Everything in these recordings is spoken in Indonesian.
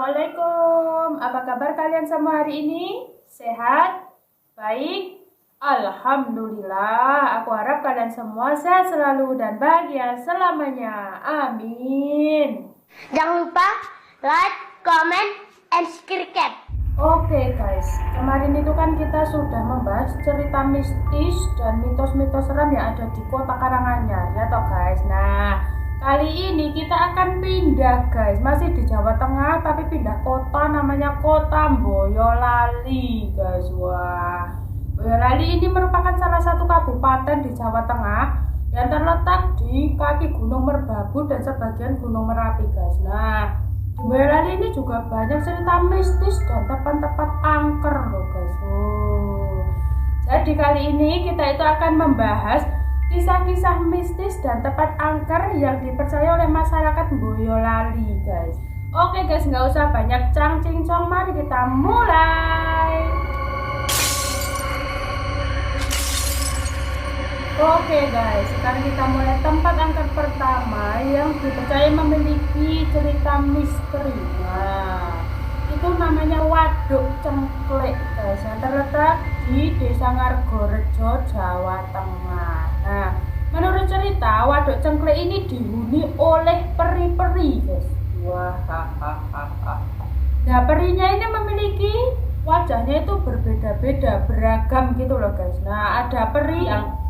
Assalamualaikum. Apa kabar kalian semua hari ini? Sehat? Baik? Alhamdulillah. Aku harap kalian semua sehat selalu dan bahagia selamanya. Amin. Jangan lupa like, comment, and subscribe. Oke guys, kemarin itu kan kita sudah membahas cerita mistis dan mitos-mitos seram yang ada di kota Karanganyar, ya toh guys. Nah, kali ini kita akan pindah guys, masih di Jawa Tengah tapi pindah kota, namanya kota Boyolali guys. Wah, Boyolali ini merupakan salah satu kabupaten di Jawa Tengah yang terletak di kaki Gunung Merbabu dan sebagian Gunung Merapi guys. Nah, di Boyolali ini juga banyak cerita mistis dan tempat-tempat angker loh guys. Jadi kali ini kita itu akan membahas kisah-kisah mistis dan tempat angker yang dipercaya oleh masyarakat Boyolali guys. Oke guys, nggak usah banyak cang-cincong, mari kita mulai. Oke guys, sekarang kita mulai tempat angker pertama yang dipercaya memiliki cerita misteri. Nah, itu namanya Waduk Cengklek guys, yang terletak di Desa Ngargorejo, Jawa Tengah. Nah, menurut cerita Waduk Cengklek ini dihuni oleh peri-peri guys. Nah, perinya ini memiliki wajahnya itu berbeda-beda, beragam gitu loh guys. Nah, ada peri yang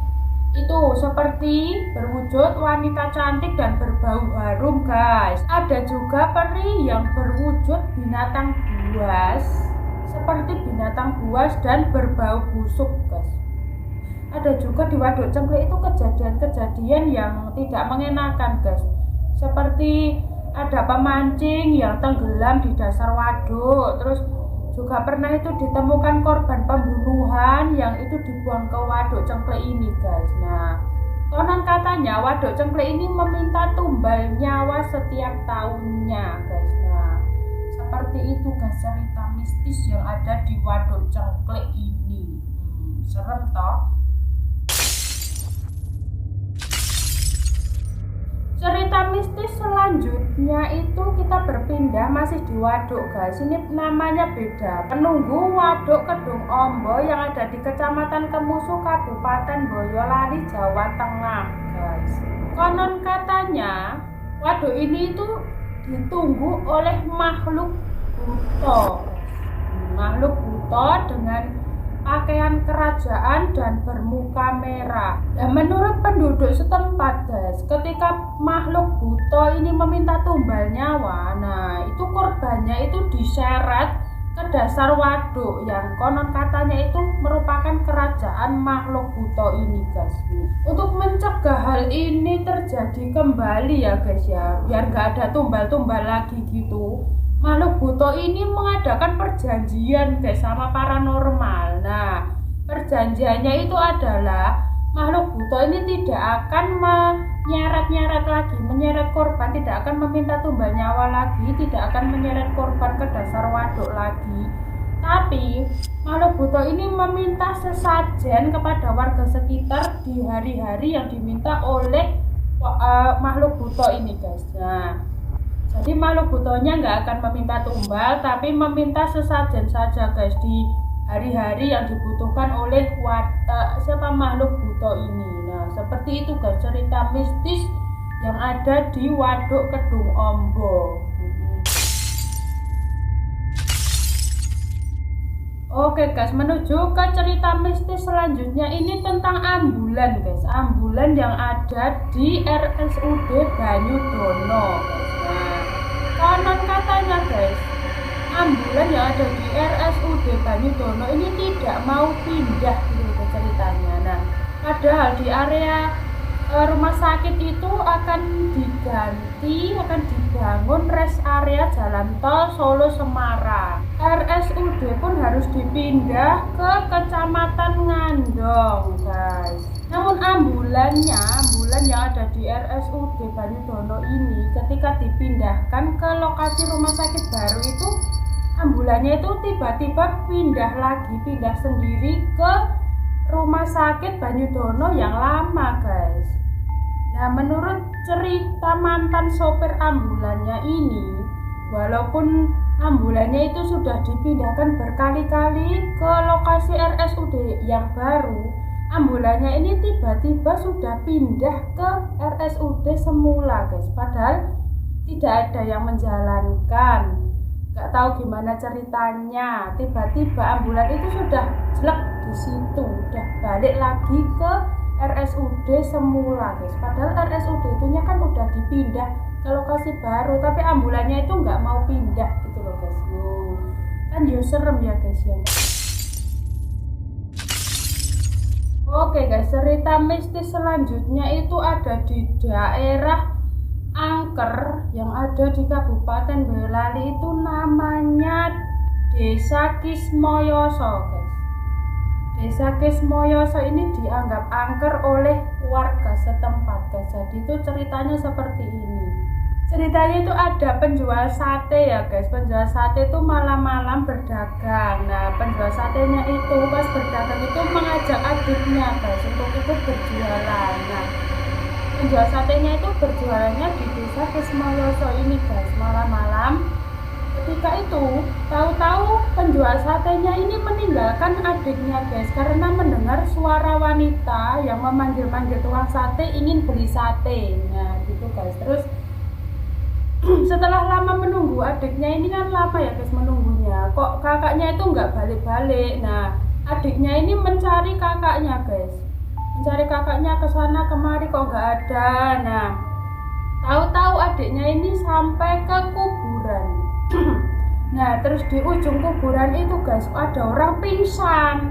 itu seperti berwujud wanita cantik dan berbau harum guys. Ada juga peri yang berwujud binatang buas, seperti binatang buas dan berbau busuk guys. Ada juga di Waduk Cengklek itu kejadian-kejadian yang tidak mengenakan guys, seperti ada pemancing yang tenggelam di dasar waduk. Terus juga pernah itu ditemukan korban pembunuhan yang itu dibuang ke Waduk Cengklek ini guys. Nah, konon katanya Waduk Cengklek ini meminta tumbal nyawa setiap tahunnya guys. Nah, seperti itu guys cerita mistis yang ada di Waduk Cengklek ini. Serem toh. Cerita mistis selanjutnya itu kita berpindah masih di waduk guys. Ini namanya beda. Penunggu Waduk Kedung Ombo yang ada di Kecamatan Kemusu, Kabupaten Boyolali, Jawa Tengah guys. Konon katanya waduk ini itu ditunggu oleh makhluk buto. Makhluk buto dengan pakaian kerajaan dan bermuka merah. Dan menurut penduduk setempat guys, ketika makhluk buto ini meminta tumbal nyawa, nah itu korbannya itu diseret ke dasar waduk yang konon katanya itu merupakan kerajaan makhluk buto ini guys. Untuk mencegah hal ini terjadi kembali ya guys ya, biar gak ada tumbal-tumbal lagi gitu, makhluk buto ini mengadakan perjanjian guys sama paranormal. Nah, perjanjiannya itu adalah makhluk buto ini tidak akan menyeret korban, tidak akan meminta tumbal nyawa lagi, tidak akan menyeret korban ke dasar waduk lagi. Tapi makhluk buto ini meminta sesajen kepada warga sekitar di hari-hari yang diminta oleh makhluk buto ini guys. Nah, jadi makhluk butonya nggak akan meminta tumbal, tapi meminta sesajen saja guys di hari-hari yang dibutuhkan oleh makhluk buto ini. Nah, seperti itu guys cerita mistis yang ada di Waduk Kedung Ombo. Oke guys, menuju ke cerita mistis selanjutnya ini tentang ambulan guys. Ambulan yang ada di RSUD Banyudono guys. Nah, konon katanya guys, ambulan yang ada di RSUD Banyudono ini tidak mau pindah gitu ceritanya. Nah, padahal di area rumah sakit itu akan dibangun rest area jalan tol Solo Semarang. RSUD pun harus dipindah ke Kecamatan Ngandong guys. Namun ambulan yang ada di RSUD Banyudono ini ketika dipindahkan ke lokasi rumah sakit baru itu, ambulannya itu tiba-tiba pindah sendiri ke rumah sakit Banyudono yang lama guys. Nah, menurut cerita mantan sopir ambulannya ini, walaupun ambulannya itu sudah dipindahkan berkali-kali ke lokasi RSUD yang baru. Ambulannya ini tiba-tiba sudah pindah ke RSUD semula guys, padahal tidak ada yang menjalankan. Gak tahu gimana ceritanya, tiba-tiba ambulan itu sudah jelek di situ, udah balik lagi ke RSUD semula guys. Padahal RSUD itunya kan udah dipindah ke lokasi baru, tapi ambulannya itu nggak mau pindah gitu loh guys. Kan serem ya guys ya. Oke guys, cerita mistis selanjutnya itu ada di daerah Angker yang ada di Kabupaten Boyolali, itu namanya Desa Kismoyoso guys. Desa Kismoyoso ini dianggap angker oleh warga setempat guys. Jadi itu ceritanya seperti ini. Ceritanya itu ada penjual sate ya guys. Penjual sate itu malam-malam berdagang. Nah, penjual satenya itu pas berdagang itu mengajak adiknya guys untuk ikut berjualan. Nah, penjual satenya itu berjualannya di Desa Kismoyoso ini guys, malam-malam. Ketika itu tahu-tahu penjual satenya ini meninggalkan adiknya guys, karena mendengar suara wanita yang memanggil-manggil tukang sate ingin beli sate. Nah gitu guys. Terus setelah lama menunggu, adiknya ini kan lama ya guys menunggunya, kok kakaknya itu nggak balik-balik. Nah adiknya ini mencari kakaknya guys, mencari kakaknya ke sana kemari kok nggak ada. Nah tahu-tahu adiknya ini sampai ke kuburan. Nah terus di ujung kuburan itu guys ada orang pingsan.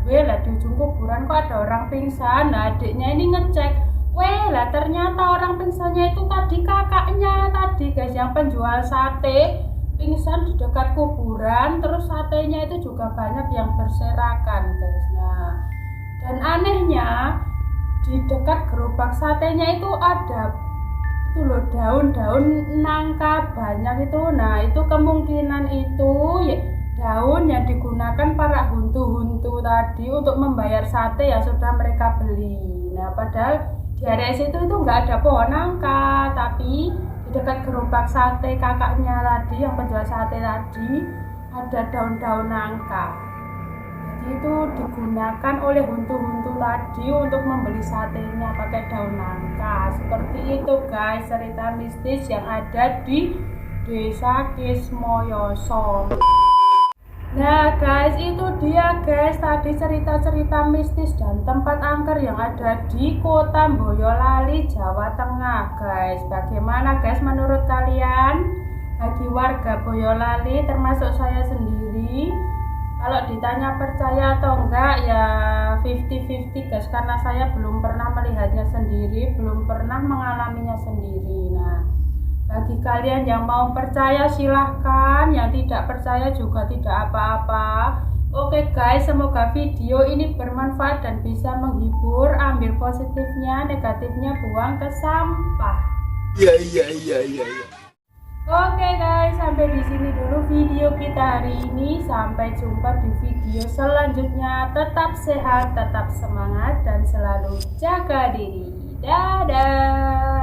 Lah di ujung kuburan kok ada orang pingsan. Nah adiknya ini ngecek, lah ternyata orang pingsannya itu tadi kakaknya tadi guys, yang penjual sate pingsan di dekat kuburan. Terus satenya itu juga banyak yang berserakan guys. Nah dan anehnya di dekat gerobak satenya itu ada itu loh daun-daun nangka banyak itu. Nah itu kemungkinan itu ya daun yang digunakan para huntu-huntu tadi untuk membayar sate yang sudah mereka beli. Nah padahal di area situ itu nggak ada pohon nangka, tapi di dekat gerobak sate kakaknya tadi yang penjual sate tadi ada daun-daun nangka. Itu digunakan oleh huntu-huntu tadi untuk membeli satenya pakai daun nangka. Seperti itu guys cerita mistis yang ada di Desa Kismoyoso. Nah guys, itu dia guys tadi cerita-cerita mistis dan tempat angker yang ada di Kota Boyolali, Jawa Tengah guys. Bagaimana guys menurut kalian? Bagi warga Boyolali termasuk saya sendiri, kalau ditanya percaya atau enggak ya 50-50 guys, karena saya belum pernah melihatnya sendiri, belum pernah mengalaminya sendiri. Nah bagi kalian yang mau percaya silahkan, yang tidak percaya juga tidak apa-apa. Oke guys, semoga video ini bermanfaat dan bisa menghibur. Ambil positifnya, negatifnya buang ke sampah. Iya. Oke guys, sampai di sini dulu video kita hari ini. Sampai jumpa di video selanjutnya. Tetap sehat, tetap semangat, dan selalu jaga diri. Dadah.